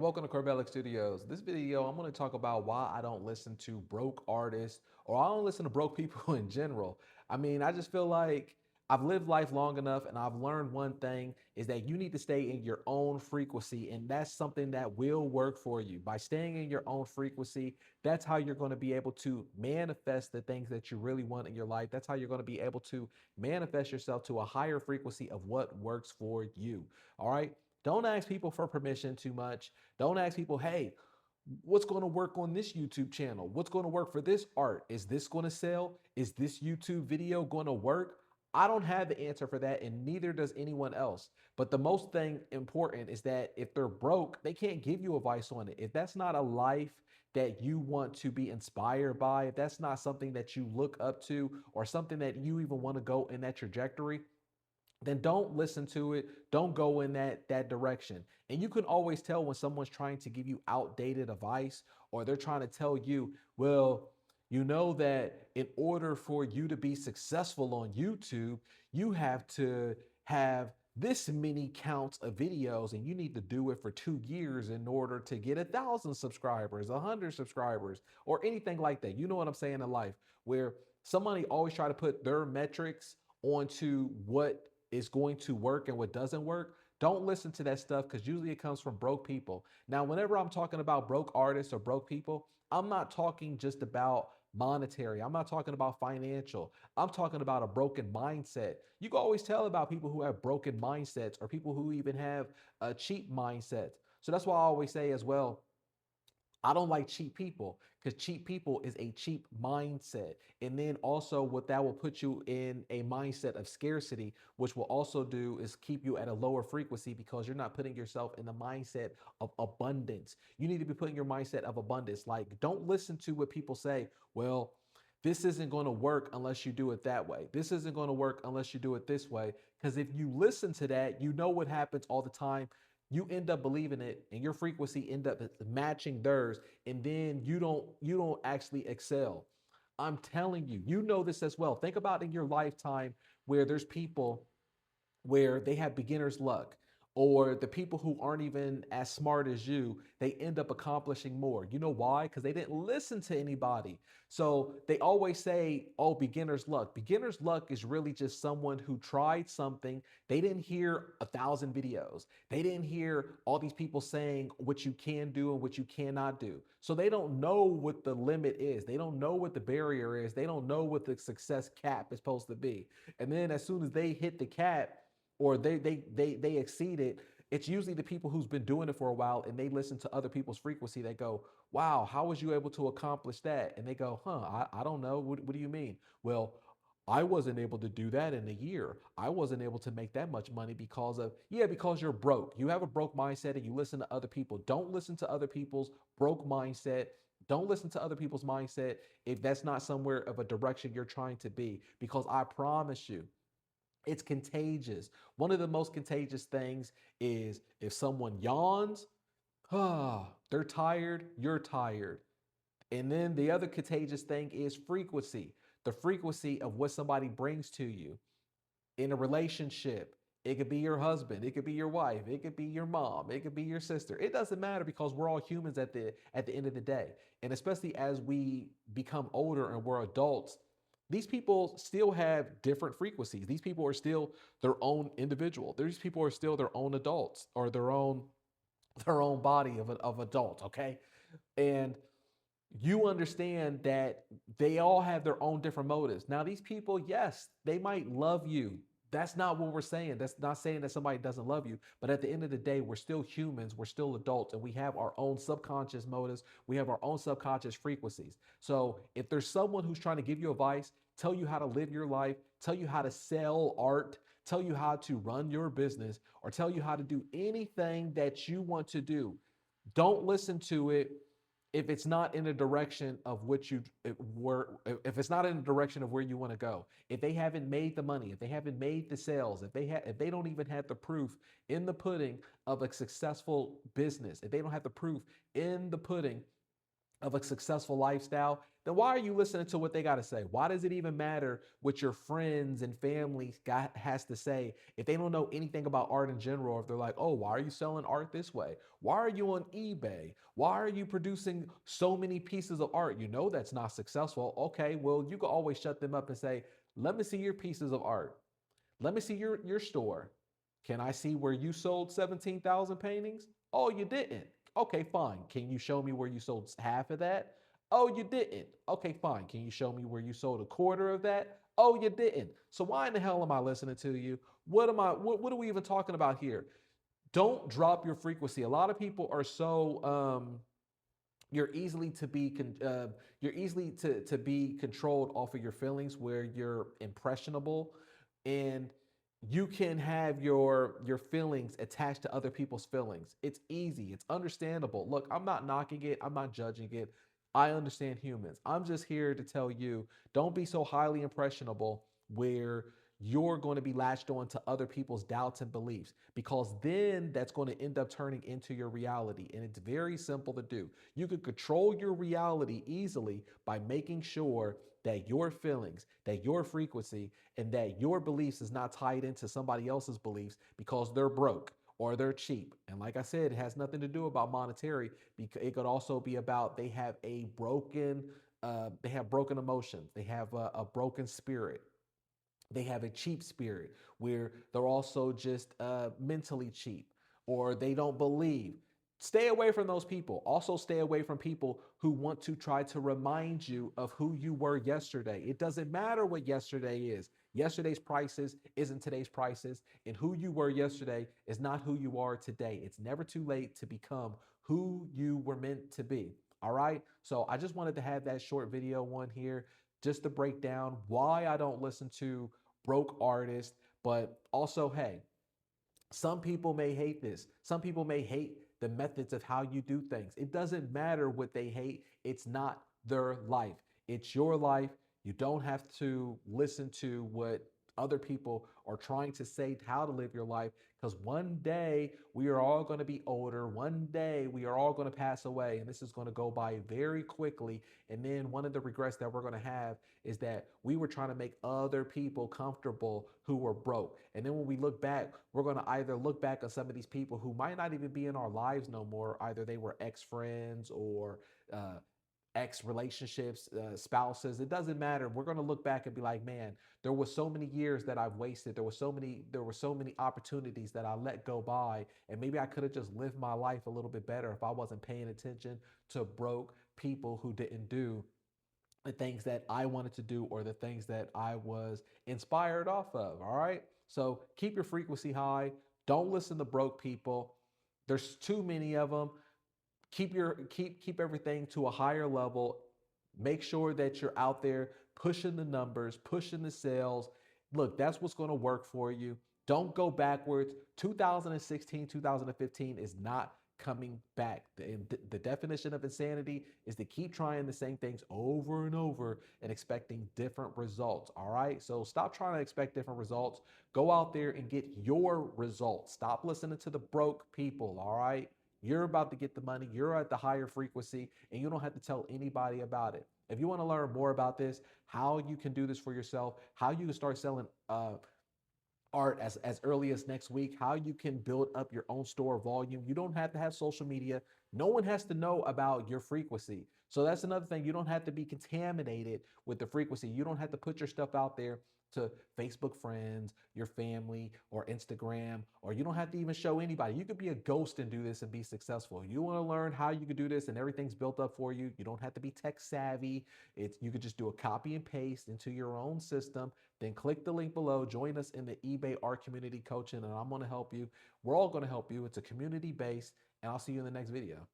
welcome to Corbellic Studios. This video, I'm going to talk about why I don't listen to broke artists or I don't listen to broke people in general. I just feel like I've lived life long enough and I've learned one thing is that you need to stay in your own frequency, and that's something that will work for you. By staying in your own frequency, that's how you're going to be able to manifest the things that you really want in your life. That's how you're going to be able to manifest yourself to a higher frequency of what works for you. All right? Don't ask people for permission too much. Don't ask people, hey, what's going to work on this YouTube channel? What's going to work for this art? Is this going to sell? Is this YouTube video going to work? I don't have the answer for that, and neither does anyone else. But the most thing important is that if they're broke, they can't give you advice on it. If that's not a life that you want to be inspired by, if that's not something that you look up to or something that you even want to go in that trajectory, then don't listen to it. Don't go in that direction. And you can always tell when someone's trying to give you outdated advice, or they're trying to tell you, well, you know that in order for you to be successful on YouTube, you have to have this many counts of videos and you need to do it for 2 years in order to get 1,000 subscribers, 100 subscribers, or anything like that. You know what I'm saying in life, where somebody always try to put their metrics onto what is going to work and what doesn't work. Don't listen to that stuff, because usually it comes from broke people. Now, whenever I'm talking about broke artists or broke people, I'm not talking just about monetary. I'm not talking about financial. I'm talking about a broken mindset. You can always tell about people who have broken mindsets or people who even have a cheap mindset. So that's why I always say as well, I don't like cheap people, because cheap people is a cheap mindset. And then also what that will put you in a mindset of scarcity, which will also do is keep you at a lower frequency, because you're not putting yourself in the mindset of abundance. You need to be putting your mindset of abundance. Like, don't listen to what people say. Well, this isn't going to work unless you do it that way. This isn't going to work unless you do it this way. Because if you listen to that, you know what happens all the time. You end up believing it, and your frequency end up matching theirs, and then you don't actually excel. I'm telling you, you know this as well. Think about in your lifetime where there's people where they have beginner's luck, or the people who aren't even as smart as you, they end up accomplishing more. You know why? Because they didn't listen to anybody. So they always say, oh, beginner's luck. Beginner's luck is really just someone who tried something. They didn't hear 1,000 videos. They didn't hear all these people saying what you can do and what you cannot do. So they don't know what the limit is. They don't know what the barrier is. They don't know what the success cap is supposed to be. And then as soon as they hit the cap, or they exceed it, it's usually the people who's been doing it for a while, and they listen to other people's frequency. They go, wow, how was you able to accomplish that? And they go, I don't know. What do you mean? Well, I wasn't able to do that in a year. I wasn't able to make that much money because of, yeah, because you're broke. You have a broke mindset and you listen to other people. Don't listen to other people's broke mindset. Don't listen to other people's mindset if that's not somewhere of a direction you're trying to be, because I promise you, it's contagious. One of the most contagious things is if someone yawns, they're tired, you're tired. And then the other contagious thing is frequency, the frequency of what somebody brings to you in a relationship. It could be your husband, it could be your wife, it could be your mom, it could be your sister. It doesn't matter, because we're all humans at the end of the day. And especially as we become older and we're adults, these people still have different frequencies. These people are still their own individual. These people are still their own adults, or their own body of adult, okay? And you understand that they all have their own different motives. Now, these people, yes, they might love you. That's not what we're saying. That's not saying that somebody doesn't love you. But at the end of the day, we're still humans. We're still adults, and we have our own subconscious motives. We have our own subconscious frequencies. So if there's someone who's trying to give you advice, tell you how to live your life, tell you how to sell art, tell you how to run your business, or tell you how to do anything that you want to do, don't listen to it if it's not in the direction of which you were, if it's not in the direction of where you want to go. If they haven't made the money, if they haven't made the sales, if they don't even have the proof in the pudding of a successful business, if they don't have the proof in the pudding of a successful lifestyle, then why are you listening to what they got to say? Why does it even matter what your friends and family has to say if they don't know anything about art in general? If they're like, oh, why are you selling art this way? Why are you on eBay? Why are you producing so many pieces of art? You know that's not successful. Okay, well, you can always shut them up and say, let me see your pieces of art. Let me see your store. Can I see where you sold 17,000 paintings? Oh, you didn't. Okay, fine. Can you show me where you sold half of that? Oh, you didn't. Okay, fine. Can you show me where you sold a quarter of that? Oh, you didn't. So why in the hell am I listening to you? What are we even talking about here? Don't drop your frequency. A lot of people are so you're easily to be you're easily to be controlled off of your feelings where you're impressionable, and you can have your feelings attached to other people's feelings. It's easy, it's understandable. Look, I'm not knocking it, I'm not judging it. I understand humans. I'm just here to tell you, don't be so highly impressionable where you're going to be latched on to other people's doubts and beliefs, because then that's going to end up turning into your reality. And it's very simple to do. You can control your reality easily by making sure that your feelings, that your frequency, and that your beliefs is not tied into somebody else's beliefs because they're broke or they're cheap. And like I said, it has nothing to do about monetary, because it could also be about they have a broken they have broken emotions, they have a broken spirit, they have a cheap spirit where they're also just mentally cheap, or they don't believe. Stay away from those people. Also, stay away from people who want to try to remind you of who you were yesterday. It doesn't matter what yesterday is. Yesterday's prices isn't today's prices, and who you were yesterday is not who you are today. It's never too late to become who you were meant to be. All right. So I just wanted to have that short video one here just to break down why I don't listen to broke artists. But also, hey, some people may hate this. Some people may hate the methods of how you do things. It doesn't matter what they hate. It's not their life. It's your life. You don't have to listen to what other people are trying to say how to live your life, because one day we are all going to be older. One day we are all going to pass away, and this is going to go by very quickly. And then one of the regrets that we're going to have is that we were trying to make other people comfortable who were broke. And then when we look back, we're going to either look back on some of these people who might not even be in our lives no more. Either they were ex-friends or ex relationships, spouses. It doesn't matter. We're going to look back and be like, man, there was so many years that I've wasted. There were so many opportunities that I let go by. And maybe I could have just lived my life a little bit better if I wasn't paying attention to broke people who didn't do the things that I wanted to do or the things that I was inspired off of. All right. So keep your frequency high. Don't listen to broke people. There's too many of them. Keep everything to a higher level. Make sure that you're out there pushing the numbers, pushing the sales. Look, that's what's going to work for you. Don't go backwards. 2016, 2015 is not coming back. The definition of insanity is to keep trying the same things over and over and expecting different results. All right. So stop trying to expect different results. Go out there and get your results. Stop listening to the broke people. All right. You're about to get the money. You're at the higher frequency, and you don't have to tell anybody about it. If you want to learn more about this, how you can do this for yourself, how you can start selling art as early as next week, how you can build up your own store volume. You don't have to have social media. No one has to know about your frequency. So that's another thing. You don't have to be contaminated with the frequency. You don't have to put your stuff out there to Facebook friends, your family, or Instagram, or you don't have to even show anybody. You could be a ghost and do this and be successful. You want to learn how you could do this and everything's built up for you. You don't have to be tech savvy. You could just do a copy and paste into your own system. Then click the link below. Join us in the eBay art community coaching, and I'm going to help you. We're all going to help you. It's a community based, and I'll see you in the next video.